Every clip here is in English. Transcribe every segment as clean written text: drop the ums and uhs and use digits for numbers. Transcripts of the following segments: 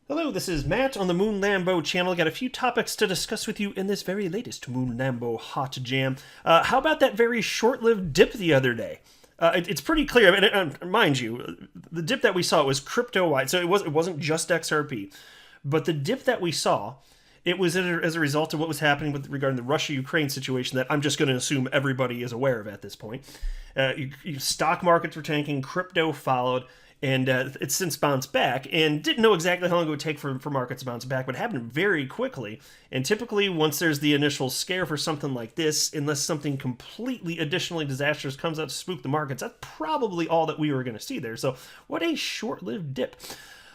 Hello, this is Matt on the Moon Lambo channel. Got a few topics to discuss with you in this very latest Moon Lambo hot jam. How about that very short-lived dip the other day? It's pretty clear. I mean, mind you, the dip that we saw was crypto-wide, so it wasn't just XRP. But the dip that we saw, it was as a result of what was happening regarding the Russia-Ukraine situation that I'm just going to assume everybody is aware of at this point. Stock markets were tanking, crypto followed, and it's since bounced back, and didn't know exactly how long it would take for markets to bounce back, but it happened very quickly. And typically, once there's the initial scare for something like this, unless something completely additionally disastrous comes out to spook the markets, that's probably all that we were going to see there. So what a short-lived dip.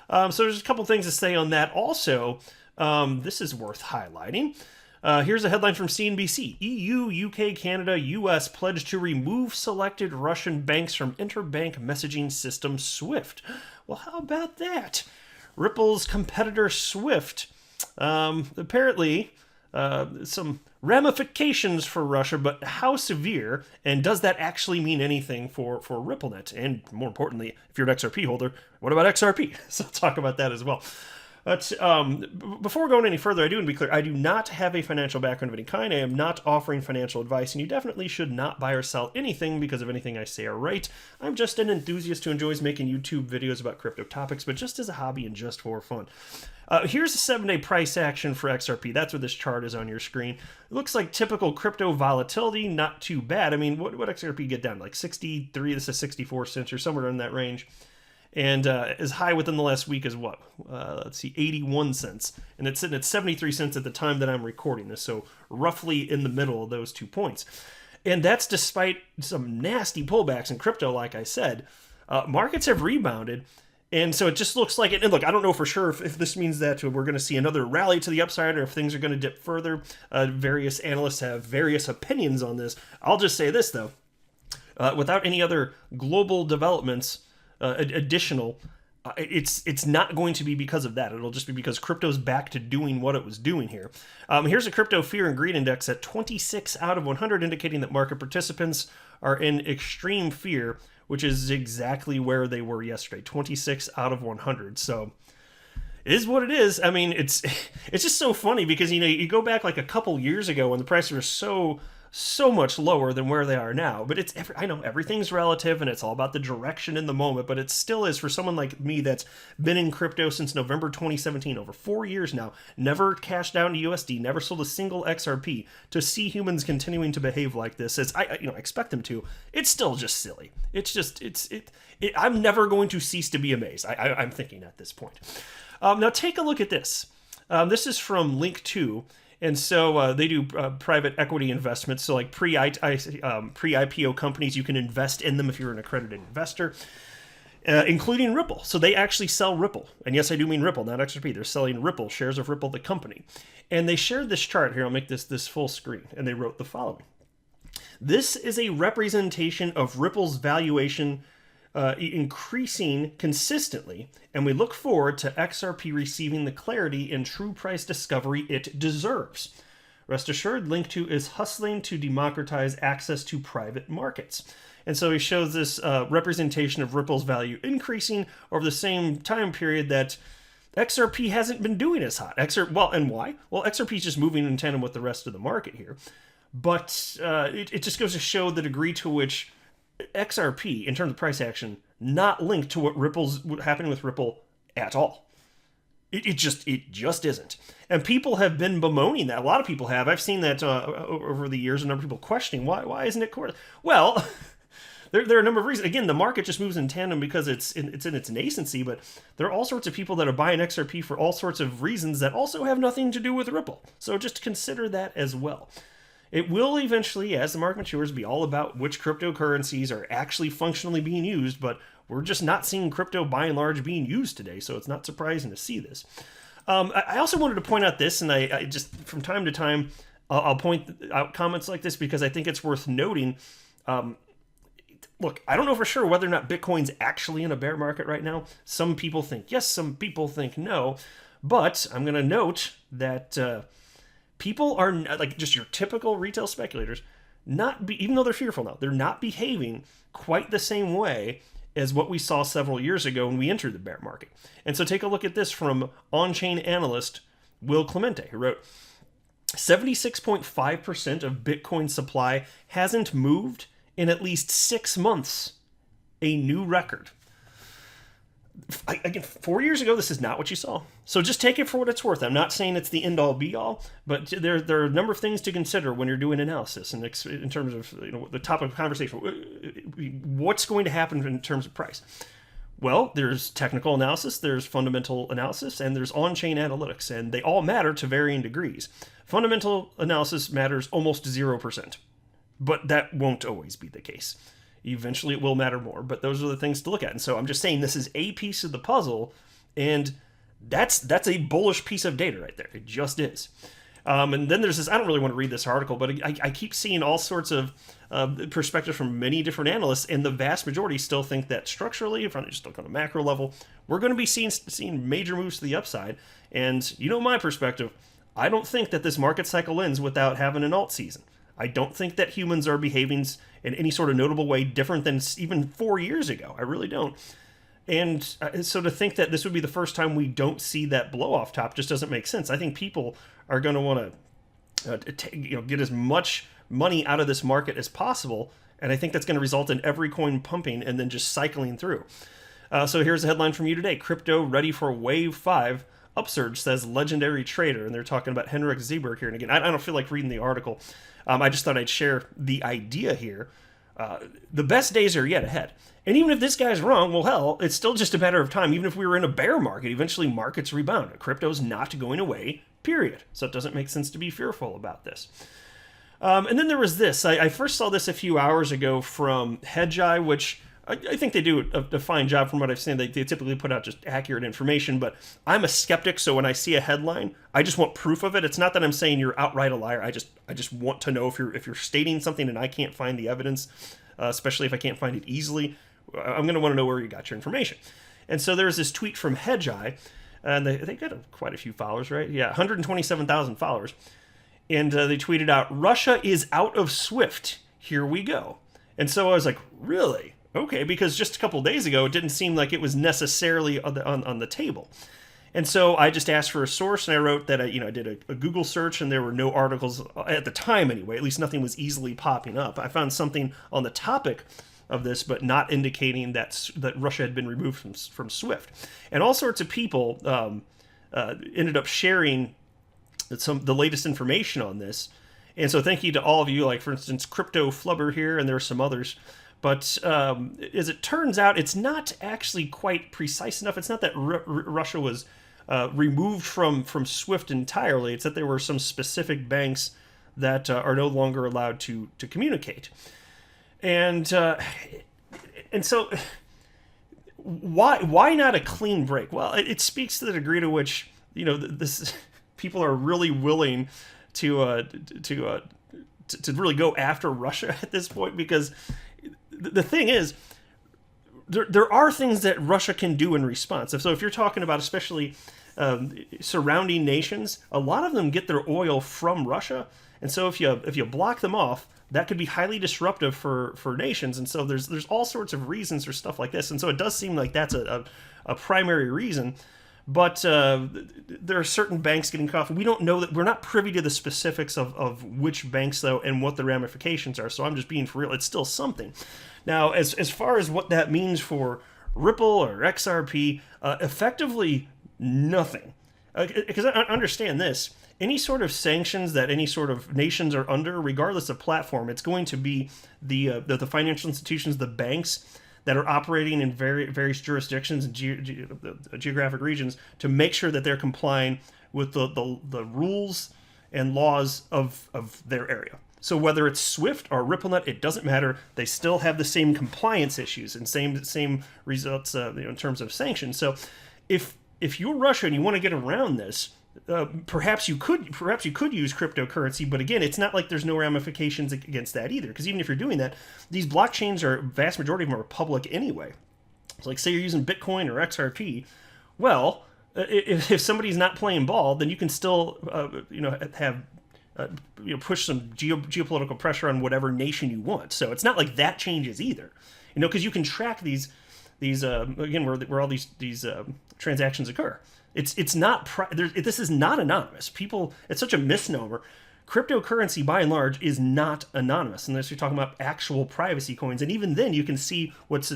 So there's a couple things to say on that. Also, this is worth highlighting. Here's a headline from CNBC. EU, UK, Canada, US pledge to remove selected Russian banks from interbank messaging system SWIFT. Well, how about that? Ripple's competitor SWIFT, apparently some ramifications for Russia, but how severe, and does that actually mean anything for RippleNet? And more importantly, if you're an XRP holder, what about XRP? So I'll talk about that as well. But before going any further, I do want to be clear, I do not have a financial background of any kind. I am not offering financial advice, and you definitely should not buy or sell anything because of anything I say or write. I'm just an enthusiast who enjoys making YouTube videos about crypto topics, but just as a hobby and just for fun. Here's a 7-day price action for XRP. That's what this chart is on your screen. It looks like typical crypto volatility, not too bad. I mean, what XRP get down? Like 63, this is 64 cents or somewhere in that range. And as high within the last week as what? Let's see, 81 cents. And it's sitting at 73 cents at the time that I'm recording this, so roughly in the middle of those 2 points. And that's despite some nasty pullbacks in crypto, like I said. Markets have rebounded, and so it just looks like it. And look, I don't know for sure if this means that we're going to see another rally to the upside or if things are going to dip further. Various analysts have various opinions on this. I'll just say this, though. Without any other global developments, additional, it's not going to be because of that. It'll just be because crypto's back to doing what it was doing here. Here's a crypto fear and greed index at 26 out of 100, indicating that market participants are in extreme fear, which is exactly where they were yesterday, 26 out of 100. So it is what it is. I mean, it's just so funny because, you go back like a couple years ago when the prices were so much lower than where they are now. But I know everything's relative and it's all about the direction in the moment, but it still is for someone like me that's been in crypto since November 2017, over 4 years now, never cashed out into USD, never sold a single XRP, to see humans continuing to behave like this as I expect them to. It's still just silly. I'm never going to cease to be amazed. I'm thinking at this point. Now take a look at this. This is from Link2. And so they do private equity investments. So like pre-IPO companies, you can invest in them if you're an accredited investor, including Ripple. So they actually sell Ripple. And yes, I do mean Ripple, not XRP. They're selling Ripple, shares of Ripple, the company. And they shared this chart here. I'll make this full screen. And they wrote the following. This is a representation of Ripple's valuation increasing consistently, and we look forward to XRP receiving the clarity and true price discovery it deserves. Rest assured, Link2 is hustling to democratize access to private markets. And so he shows this representation of Ripple's value increasing over the same time period that XRP hasn't been doing as hot. And why? Well, XRP is just moving in tandem with the rest of the market here. But it just goes to show the degree to which XRP, in terms of price action, not linked to what's happening with Ripple at all. It just isn't. And people have been bemoaning that. A lot of people have. I've seen that over the years, a number of people questioning, why isn't it core? Well, there are a number of reasons. Again, the market just moves in tandem because it's in its nascency, but there are all sorts of people that are buying XRP for all sorts of reasons that also have nothing to do with Ripple. So just consider that as well. It will eventually, as the market matures, be all about which cryptocurrencies are actually functionally being used, but we're just not seeing crypto by and large being used today, so it's not surprising to see this. I also wanted to point out this, and I just, from time to time, I'll point out comments like this because I think it's worth noting. Look, I don't know for sure whether or not Bitcoin's actually in a bear market right now. Some people think yes, some people think no, but I'm going to note that people are, like just your typical retail speculators, even though they're fearful now, they're not behaving quite the same way as what we saw several years ago when we entered the bear market. And so take a look at this from on-chain analyst Will Clemente, who wrote, 76.5% of Bitcoin supply hasn't moved in at least 6 months, a new record. Again, 4 years ago, this is not what you saw. So just take it for what it's worth. I'm not saying it's the end-all, be-all, but there are a number of things to consider when you're doing analysis and in terms of the topic of conversation. What's going to happen in terms of price? Well, there's technical analysis, there's fundamental analysis, and there's on-chain analytics, and they all matter to varying degrees. Fundamental analysis matters almost 0%, but that won't always be the case. Eventually it will matter more, but those are the things to look at. And so I'm just saying this is a piece of the puzzle, and that's a bullish piece of data right there. It just is. And then there's this, I don't really want to read this article, but I keep seeing all sorts of perspectives from many different analysts, and the vast majority still think that structurally, if I'm just looking on a macro level, we're going to be seeing major moves to the upside. And my perspective, I don't think that this market cycle ends without having an alt season. I don't think that humans are behaving in any sort of notable way different than even 4 years ago. I really don't. And so to think that this would be the first time we don't see that blow off top just doesn't make sense. I think people are going to want to get as much money out of this market as possible, and I think that's going to result in every coin pumping and then just cycling through. So here's a headline from you today: crypto ready for wave 5 upsurge, says legendary trader. And they're talking about Henrik Zeberg here. And again, I don't feel like reading the article. I just thought I'd share the idea here. The best days are yet ahead. And even if this guy's wrong, well, hell, it's still just a matter of time. Even if we were in a bear market, eventually markets rebound. Crypto's not going away, period. So it doesn't make sense to be fearful about this. And then there was this. I first saw this a few hours ago from Hedgeye, which I think they do a fine job from what I've seen. They typically put out just accurate information, but I'm a skeptic, so when I see a headline, I just want proof of it. It's not that I'm saying you're outright a liar. I just want to know if you're stating something and I can't find the evidence, especially if I can't find it easily. I'm going to want to know where you got your information. And so there's this tweet from Hedgeye, and they got quite a few followers, right? Yeah, 127,000 followers. And they tweeted out, "Russia is out of SWIFT. Here we go." And so I was like, really? Okay, because just a couple days ago, it didn't seem like it was necessarily on the table. And so I just asked for a source, and I wrote that I did a Google search, and there were no articles at the time anyway. At least nothing was easily popping up. I found something on the topic of this, but not indicating that Russia had been removed from SWIFT. And all sorts of people ended up sharing the latest information on this. And so thank you to all of you, like for instance, Crypto Flubber here, and there are some others. But as it turns out, it's not actually quite precise enough. It's not that Russia was removed from SWIFT entirely. It's that there were some specific banks that are no longer allowed to communicate. And so why not a clean break? Well, it speaks to the degree to which this people are really willing to really go after Russia at this point, because the thing is, there are things that Russia can do in response. So if you're talking about especially surrounding nations, a lot of them get their oil from Russia. And so if you block them off, that could be highly disruptive for nations. And so there's all sorts of reasons for stuff like this. And so it does seem like that's a primary reason. But there are certain banks getting caught. We don't know that. We're not privy to the specifics of which banks, though, and what the ramifications are. So I'm just being for real. It's still something. Now, as far as what that means for Ripple or XRP, effectively nothing. Because I understand this. Any sort of sanctions that any sort of nations are under, regardless of platform, it's going to be the financial institutions, the banks that are operating in various jurisdictions and geographic regions to make sure that they're complying with the rules and laws of their area. So whether it's SWIFT or RippleNet, it doesn't matter. They still have the same compliance issues and same results in terms of sanctions. So if you're Russia and you want to get around this, perhaps you could use cryptocurrency, but again, it's not like there's no ramifications against that either. Because even if you're doing that, these blockchains vast majority of them are public anyway. So like say you're using Bitcoin or XRP, well, if somebody's not playing ball, then you can still have push some geopolitical pressure on whatever nation you want. So it's not like that changes either, because you can track these these again where all these transactions occur. It's not this is not anonymous. People, it's such a misnomer. Cryptocurrency, by and large, is not anonymous unless you're talking about actual privacy coins, and even then, you can see what's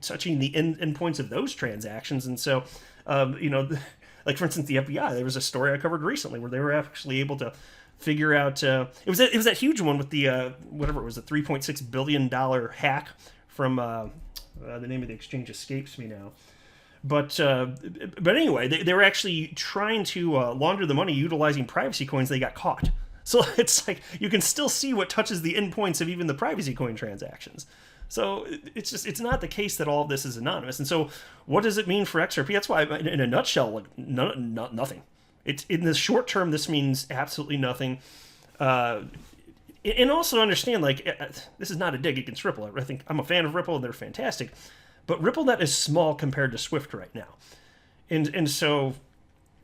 touching the endpoints of those transactions. And so, like for instance, the FBI. There was a story I covered recently where they were actually able to figure out. It was that huge one with the whatever it was, the $3.6 billion hack from the name of the exchange escapes me now. But anyway, they were actually trying to launder the money utilizing privacy coins. They got caught. So it's like you can still see what touches the endpoints of even the privacy coin transactions. So it's not the case that all of this is anonymous. And so what does it mean for XRP? That's why, in a nutshell, nothing. It's in the short term, this means absolutely nothing. And also understand, this is not a dig against Ripple. I think I'm a fan of Ripple, and they're fantastic. But RippleNet is small compared to Swift right now. And so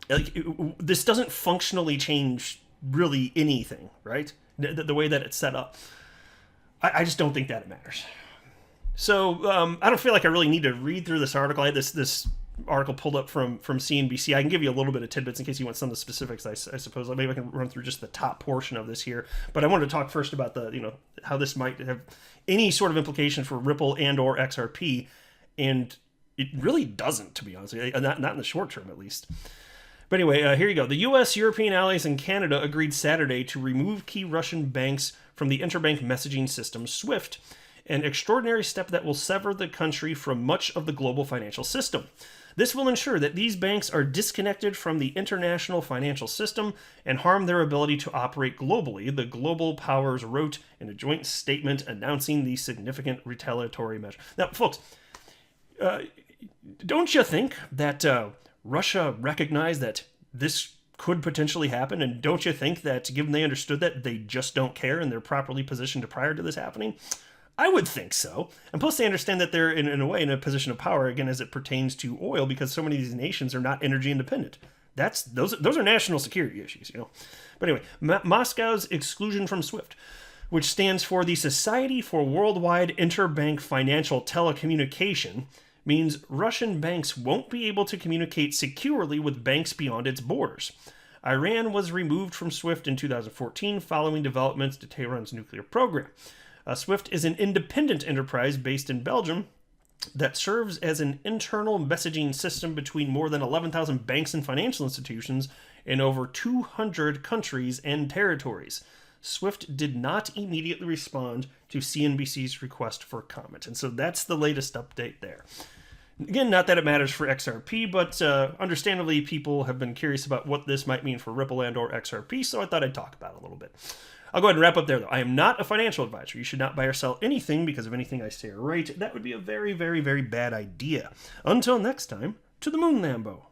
this doesn't functionally change really anything, right? The way that it's set up. I just don't think that it matters. So I don't feel like I really need to read through this article. I had this article pulled up from CNBC. I can give you a little bit of tidbits in case you want some of the specifics, I suppose. Maybe I can run through just the top portion of this here. But I wanted to talk first about how this might have any sort of implication for Ripple and or XRP. And it really doesn't, to be honest. Not in the short term, at least. But anyway, here you go. The U.S., European allies, and Canada agreed Saturday to remove key Russian banks from the interbank messaging system SWIFT, an extraordinary step that will sever the country from much of the global financial system. This will ensure that these banks are disconnected from the international financial system and harm their ability to operate globally, the global powers wrote in a joint statement announcing the significant retaliatory measure. Now, folks, don't you think that Russia recognized that this could potentially happen? And don't you think that, given they understood that, they just don't care and they're properly positioned prior to this happening? I would think so. And plus, they understand that they're, in a way, in a position of power, again, as it pertains to oil, because so many of these nations are not energy independent. Those are national security issues, But anyway, Moscow's exclusion from SWIFT, which stands for the Society for Worldwide Interbank Financial Telecommunication, means Russian banks won't be able to communicate securely with banks beyond its borders. Iran was removed from SWIFT in 2014 following developments to Tehran's nuclear program. SWIFT is an independent enterprise based in Belgium that serves as an internal messaging system between more than 11,000 banks and financial institutions in over 200 countries and territories. SWIFT did not immediately respond to CNBC's request for comment. And so that's the latest update there. Again, not that it matters for XRP, but understandably, people have been curious about what this might mean for Ripple and or XRP, so I thought I'd talk about it a little bit. I'll go ahead and wrap up there, though. I am not a financial advisor. You should not buy or sell anything because of anything I say or write. That would be a very, very, very bad idea. Until next time, to the moon, Lambo.